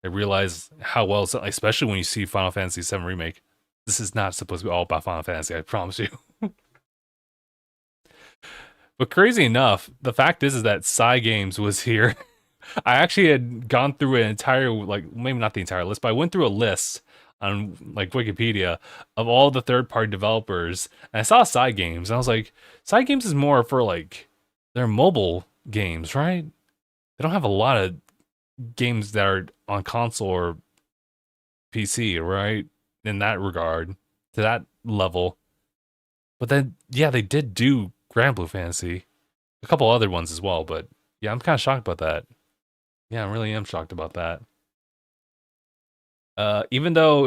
They realize how well, especially when you see Final Fantasy VII Remake, this is not supposed to be all about Final Fantasy, I promise you. But crazy enough, the fact is that Psy Games was here. I actually had gone through an entire, like, maybe not the entire list, but I went through a list on, like, Wikipedia of all the third-party developers, and I saw Psy Games, and I was like, Psy Games is more for, like, their mobile games, right? They don't have a lot of games that are on console or PC, right? In that regard, to that level. But then, yeah, they did do Grand Blue Fantasy. A couple other ones as well, but yeah, I'm kind of shocked about that. Yeah, I really am shocked about that. Even though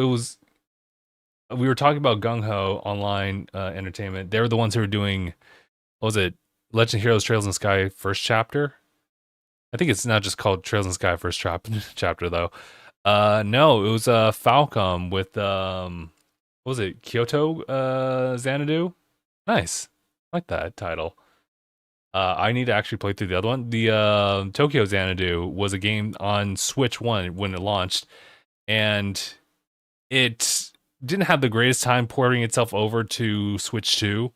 we were talking about Gung Ho Online Entertainment, they were the ones who were doing, what was it, Legend of Heroes Trails in the Sky first chapter? I think it's not just called Trails in the Sky first chapter though. No, it was Falcom with what was it, Kyoto Xanadu? Nice. I like that title. I need to actually play through the other one. The Tokyo Xanadu was a game on Switch 1 when it launched, and it didn't have the greatest time porting itself over to Switch 2.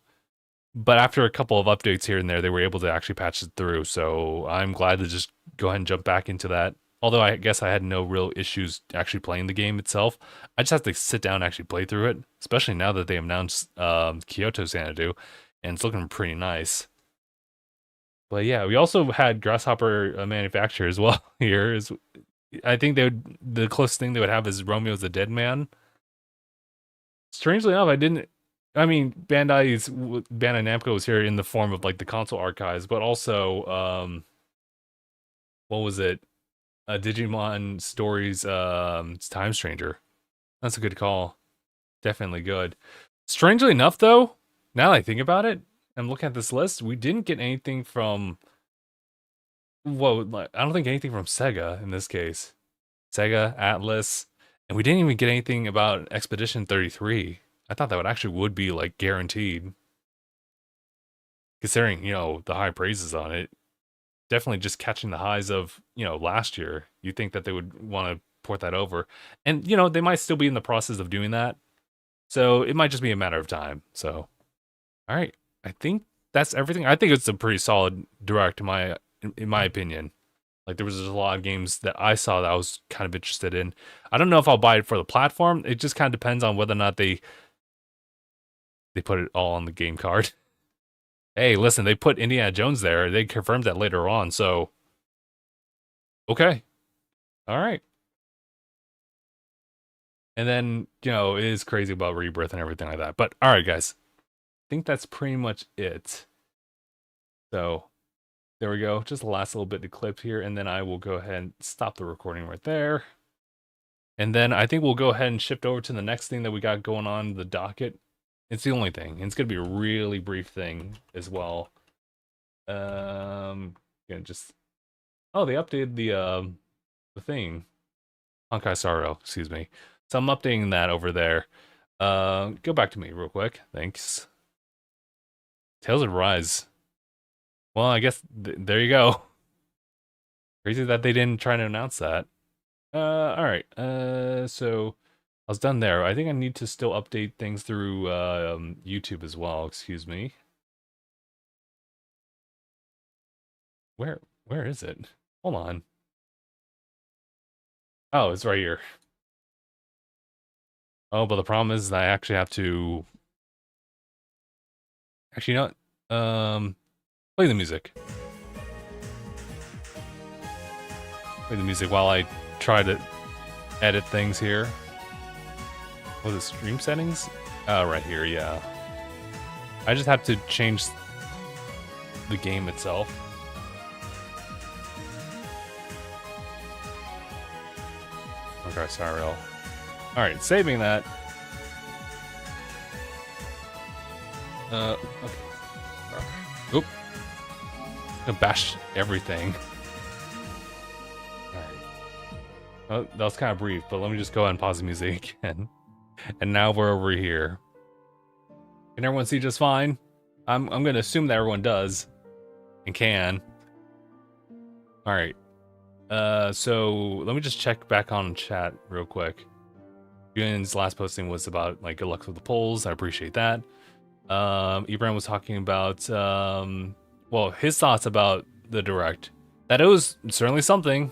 But after a couple of updates here and there, they were able to actually patch it through. So I'm glad to just go ahead and jump back into that. Although I guess I had no real issues actually playing the game itself. I just have to sit down and actually play through it, especially now that they announced Kyoto Xanadu, and it's looking pretty nice. But yeah, we also had Grasshopper Manufacturer as well here. I think the closest thing they would have is Romeo's the Dead Man. Strangely enough, Bandai Namco was here in the form of like the console archives, but also what was it? Digimon Stories Time Stranger. That's a good call. Definitely good. Strangely enough, though, now that I think about it, I'm looking at this list, we didn't get anything from I don't think anything from Sega in this case. Sega, Atlas, and we didn't even get anything about Expedition 33. I thought that would be like guaranteed. Considering, the high praises on it. Definitely just catching the highs of, last year. You think that they would want to port that over. And, they might still be in the process of doing that. So it might just be a matter of time. So, all right. I think that's everything. I think it's a pretty solid direct in my opinion. Like there was just a lot of games that I saw that I was kind of interested in. I don't know if I'll buy it for the platform. It just kind of depends on whether or not they put it all on the game card. Hey, listen, they put Indiana Jones there. They confirmed that later on, so okay. All right. And then, it is crazy about Rebirth and everything like that. But all right, guys. I think that's pretty much it. So, there we go. Just the last little bit to clip here, and then I will go ahead and stop the recording right there. And then I think we'll go ahead and shift over to the next thing that we got going on the docket. It's the only thing. And it's going to be a really brief thing as well. They updated the thing. Honkai Sorrow, excuse me. So I'm updating that over there. Go back to me real quick. Thanks. Tales of Rise. Well, I guess there you go. Crazy that they didn't try to announce that. All right. So I was done there. I think I need to still update things through YouTube as well. Excuse me. Where is it? Hold on. Oh, it's right here. Oh, but the problem is I actually have to. Actually, not. Play the music. Play the music while I try to edit things here. What are the stream settings? Oh, right here, yeah. I just have to change the game itself. Okay, sorry. Alright, saving that. Okay. Oop. Gonna bash everything. Alright. Well, that was kind of brief, but let me just go ahead and pause the music again. And now we're over here. Can everyone see just fine? I'm gonna assume that everyone does. And can. Alright. So let me just check back on chat real quick. Ewan's last posting was about like good luck with the polls. I appreciate that. Ibrahim was talking about his thoughts about the direct. That it was certainly something,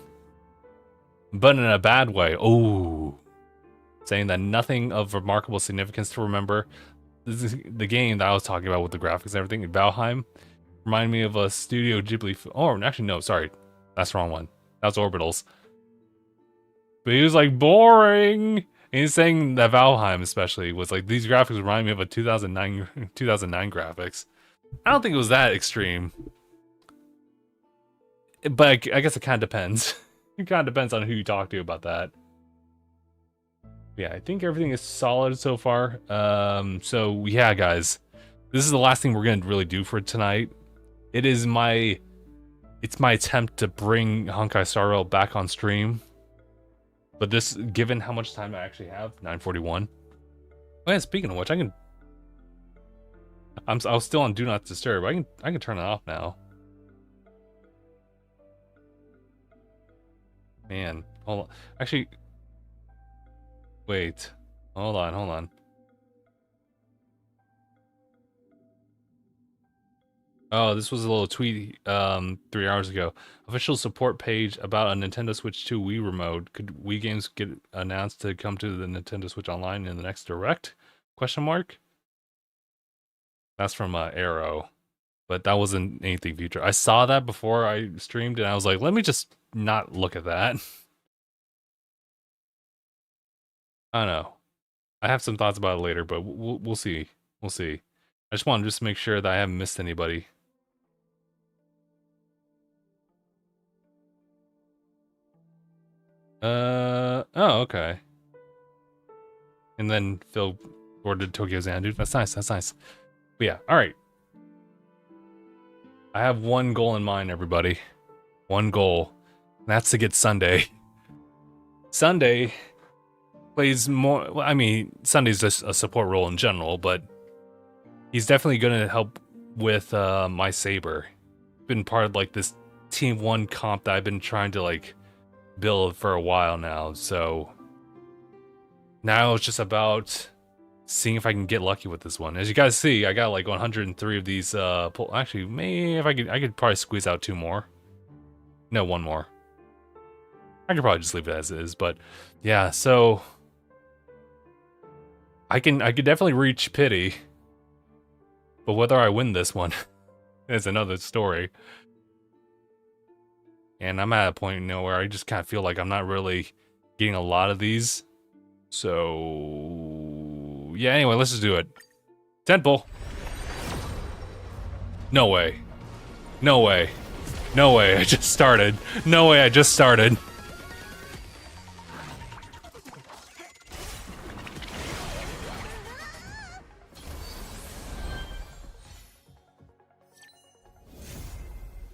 but in a bad way. Oh, saying that nothing of remarkable significance to remember. This is the game that I was talking about with the graphics and everything. Valheim reminded me of a Studio Ghibli. Oh, actually, no, sorry, that's the wrong one. That's Orbitals. But he was like boring. And he's saying that Valheim especially was like these graphics remind me of a 2009 graphics. I don't think it was that extreme. But I guess it kind of depends. It kind of depends on who you talk to about that. Yeah, I think everything is solid so far. So yeah, guys, this is the last thing we're gonna really do for tonight. It's my attempt to bring Honkai Star Rail back on stream. But this, given how much time I actually have, 9:41. Oh yeah, speaking of which, I was still on Do Not Disturb. I can turn it off now. Man, hold on. Actually, wait. Hold on. Oh, this was a little tweet 3 hours ago. Official support page about a Nintendo Switch 2 Wii remote. Could Wii games get announced to come to the Nintendo Switch Online in the next Direct? Question mark? That's from Arrow. But that wasn't anything future. I saw that before I streamed and I was like, let me just not look at that. I don't know. I have some thoughts about it later, but we'll see. We'll see. I just want to just make sure that I haven't missed anybody. Oh, okay. And then Phil ordered Tokyo Xanadu. That's nice. That's nice. But yeah, all right. I have one goal in mind, everybody. One goal. And that's to get Sunday. Sunday plays more. Well, I mean, Sunday's just a support role in general, but he's definitely going to help with my Saber. Been part of like this Team 1 comp that I've been trying to like build for a while now. So now it's just about seeing if I can get lucky with this one. As you guys see, I got like 103 of these actually, maybe if I could probably squeeze out 2 more. No, 1 more. I could probably just leave it as is, but yeah, so I could definitely reach pity. But whether I win this one is another story. And I'm at a point, where I just kind of feel like I'm not really getting a lot of these. So yeah, anyway, let's just do it. Tentpole. No way. No way. No way, I just started. No way, I just started.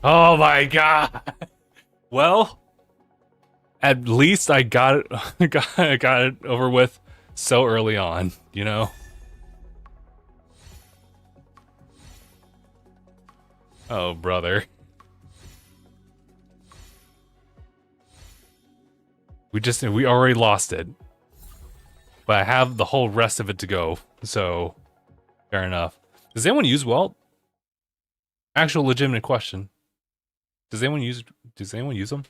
Oh my god. Well, at least I got it I got it over with so early on, you know? Oh, brother. We already lost it. But I have the whole rest of it to go, so fair enough. Does anyone use Welt? Actual legitimate question. Does anyone use them?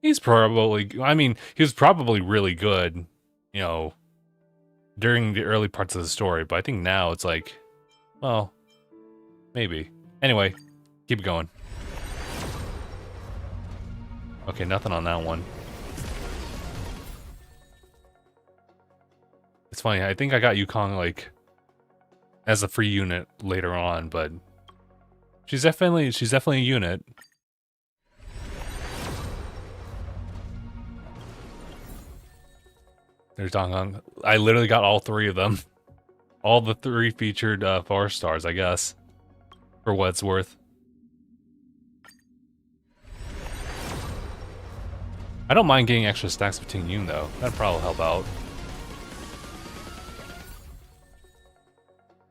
He's probably, I mean, he was probably really good, during the early parts of the story, but I think now it's like, well, maybe. Anyway, keep it going. Okay, nothing on that one. It's funny, I think I got Yukong, like, as a free unit later on, but she's definitely a unit. There's Donghong. I literally got all 3 of them. All the 3 featured 4-stars, I guess. For what it's worth. I don't mind getting extra stacks of Ting Yun though. That'd probably help out.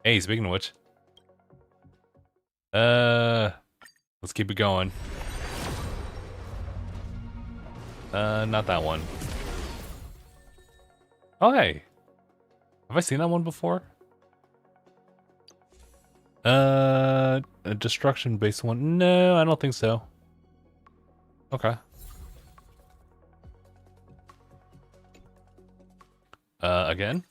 Hey, speaking of which. Let's keep it going. Not that one. Oh, hey. Have I seen that one before? A destruction-based one? No, I don't think so. Okay. Again?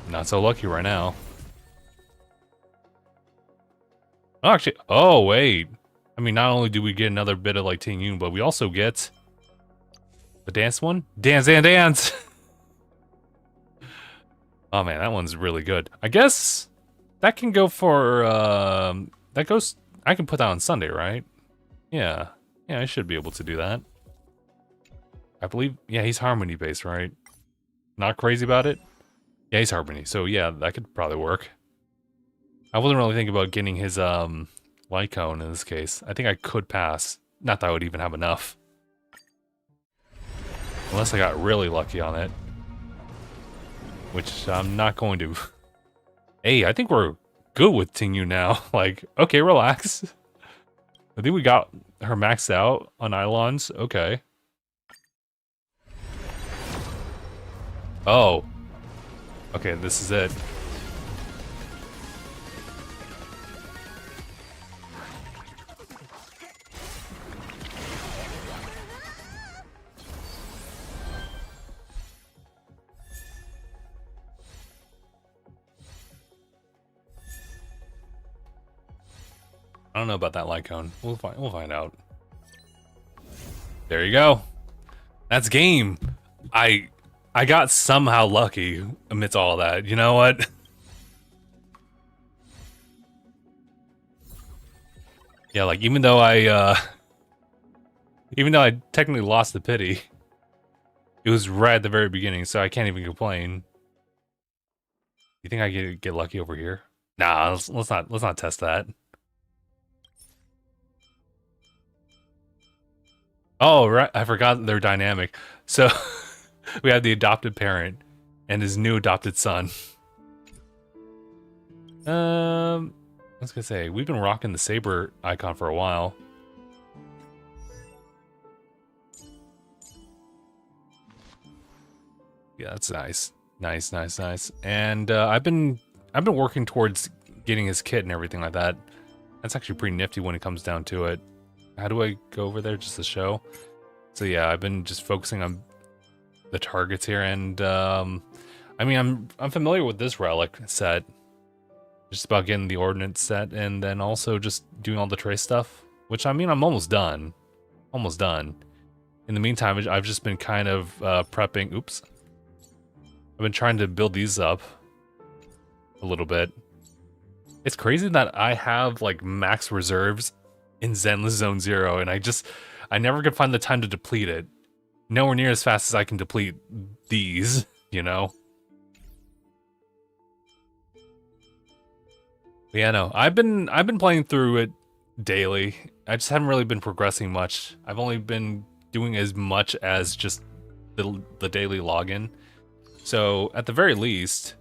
Not so lucky right now. Oh, actually, oh, wait. I mean, not only do we get another bit of, like, Ting Yun, but we also get the dance one? Dance and dance! Oh, man, that one's really good. I guess that can go for, that goes, I can put that on Sunday, right? Yeah. Yeah, I should be able to do that. I believe, yeah, he's Harmony based, right? Not crazy about it? Yeah, he's Harmony, so yeah, that could probably work. I wasn't really thinking about getting his, light cone in this case. I think I could pass. Not that I would even have enough. Unless I got really lucky on it. Which I'm not going to. Hey, I think we're good with Tingu now. Like, okay, relax. I think we got her maxed out on Eidolons. Okay. Oh. Okay, this is it. I don't know about that light cone. We'll find out. There you go. That's game. I got somehow lucky amidst all that. You know what? Yeah, like even though I technically lost the pity, it was right at the very beginning, so I can't even complain. You think I get lucky over here? Nah, let's not test that. Oh, right. I forgot they're dynamic. So we have the adopted parent and his new adopted son. I was gonna say, we've been rocking the saber icon for a while. Yeah, that's nice. Nice. And I've been working towards getting his kit and everything like that. That's actually pretty nifty when it comes down to it. How do I go over there just to show? So yeah, I've been just focusing on the targets here, and I mean, I'm familiar with this relic set. Just about getting the ordnance set, and then also just doing all the trace stuff. Which, I mean, I'm almost done. Almost done. In the meantime, I've just been kind of prepping. Oops. I've been trying to build these up a little bit. It's crazy that I have like max reserves in Zenless Zone 0, and I never could find the time to deplete it. Nowhere near as fast as I can deplete these, you know? But yeah, no, I've been playing through it daily. I just haven't really been progressing much. I've only been doing as much as just the daily login. So at the very least,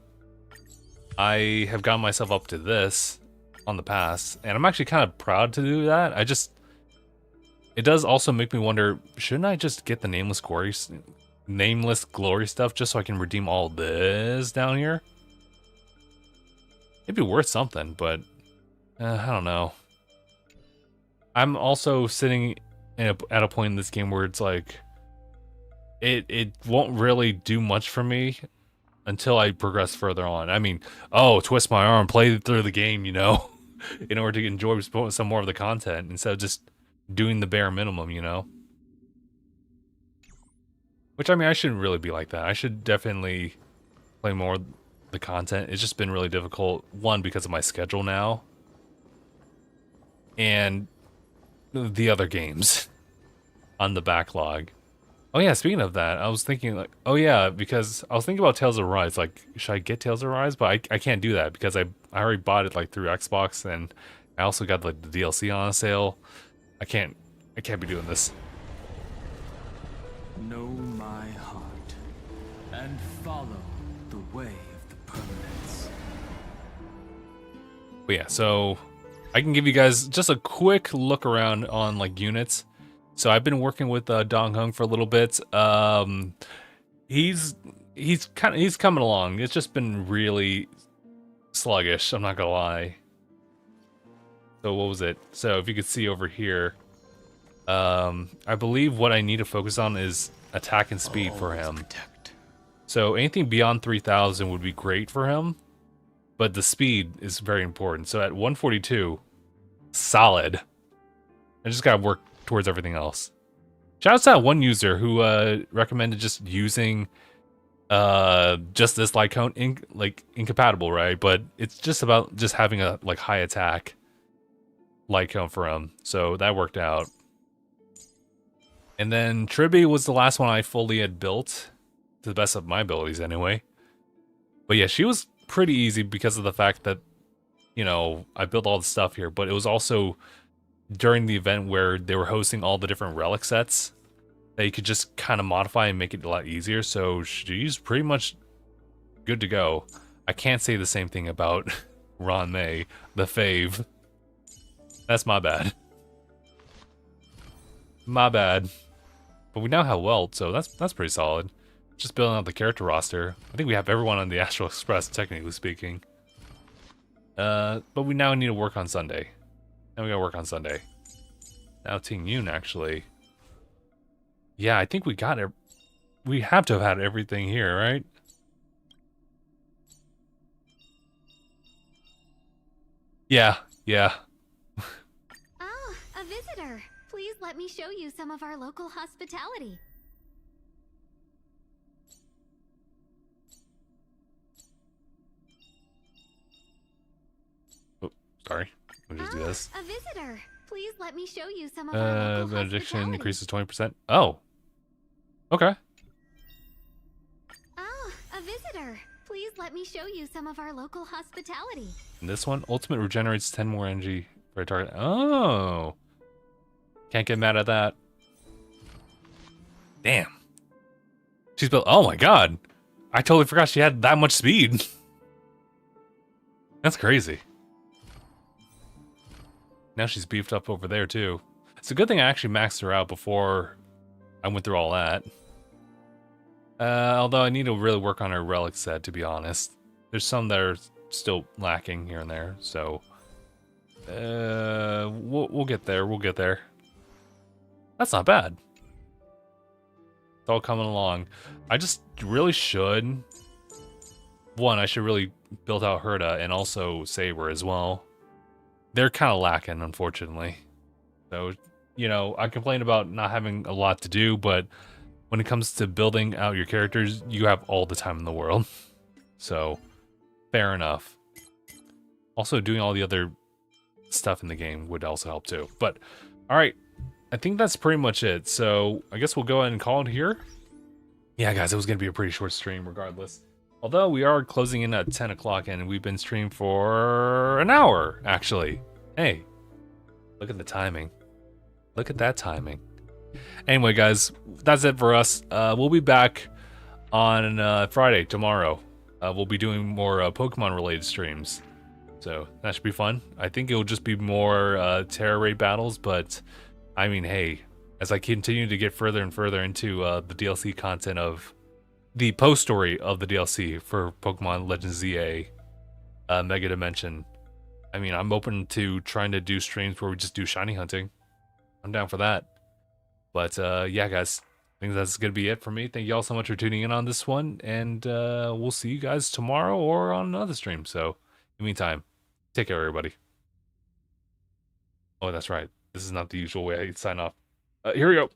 I have gotten myself up to this on the pass, and I'm actually kind of proud to do that. It does also make me wonder, shouldn't I just get the nameless glory stuff just so I can redeem all this down here? It'd be worth something, but I don't know. I'm also sitting at a point in this game where it's like, it won't really do much for me until I progress further on. I mean, twist my arm, play through the game, you know, in order to enjoy some more of the content instead of just doing the bare minimum, you know? Which, I mean, I shouldn't really be like that. I should definitely play more of the content. It's just been really difficult, one, because of my schedule now, and the other games on the backlog. Oh yeah, speaking of that, I was thinking like, oh yeah, because I was thinking about Tales of Arise. Like, should I get Tales of Arise? But I can't do that because I already bought it like through Xbox, and I also got like the DLC on sale. I can't be doing this. Know my heart and follow the way of the permanence. But yeah, so I can give you guys just a quick look around on like units. So I've been working with Dong Hung for a little bit. He's coming along. It's just been really sluggish, I'm not gonna lie. So what was it? So if you could see over here, I believe what I need to focus on is attack and speed for him. So anything beyond 3,000 would be great for him, but the speed is very important. So at 142, solid. I just gotta work towards everything else. Shout out to that one user who recommended just using just this light cone incompatible, right? But it's just about just having a like high attack light cone for him. So that worked out. And then Triby was the last one I fully had built, to the best of my abilities anyway. But yeah, she was pretty easy because of the fact that, you know, I built all the stuff here, but it was also during the event where they were hosting all the different relic sets that you could just kind of modify and make it a lot easier. So she's pretty much good to go. I can't say the same thing about Ron May, the fave. That's my bad. My bad. But we now have Welt, so that's pretty solid. Just building out the character roster. I think we have everyone on the Astral Express, technically speaking. But we now need to work on Sunday. Now we gotta work on Sunday. Now Ting Yun, actually. Yeah, I think we got it. We have to have had everything here, right? Yeah. Oh, a visitor. Please let me show you some of our local hospitality. Oh, sorry. Let me just do this. A visitor. Please let me show you some of our local Benediction hospitality. increases 20%. Oh. Okay. Oh, a visitor. Please let me show you some of our local hospitality. And this one, ultimate regenerates 10 more energy for a target. Oh. Can't get mad at that. Damn. She's built. Oh my god. I totally forgot she had that much speed. That's crazy. Now she's beefed up over there too. It's a good thing I actually maxed her out before I went through all that. Although I need to really work on her relic set, to be honest. There's some that are still lacking here and there, so we'll get there. We'll get there. That's not bad. It's all coming along. I just really should. One, I should really build out Herda and also Saber as well. They're kind of lacking, unfortunately. So, you know, I complain about not having a lot to do, but when it comes to building out your characters, you have all the time in the world. So, fair enough. Also, doing all the other stuff in the game would also help too. But, alright. I think that's pretty much it. So, I guess we'll go ahead and call it here. Yeah, guys, it was going to be a pretty short stream regardless. Although we are closing in at 10 o'clock and we've been streaming for an hour, actually. Hey, look at the timing. Look at that timing. Anyway, guys, that's it for us. We'll be back on Friday, tomorrow. We'll be doing more Pokemon-related streams. So that should be fun. I think it'll just be more Terra Raid battles, but I mean, hey, as I continue to get further and further into the DLC content of the post story of the DLC for Pokemon Legends ZA Mega Dimension, I mean, I'm open to trying to do streams where we just do shiny hunting. I'm down for that. But yeah, guys, I think that's gonna be it for me. Thank you all so much for tuning in on this one, and we'll see you guys tomorrow or on another stream. So, in the meantime, take care, everybody. Oh, that's right. This is not the usual way I sign off. Here we go.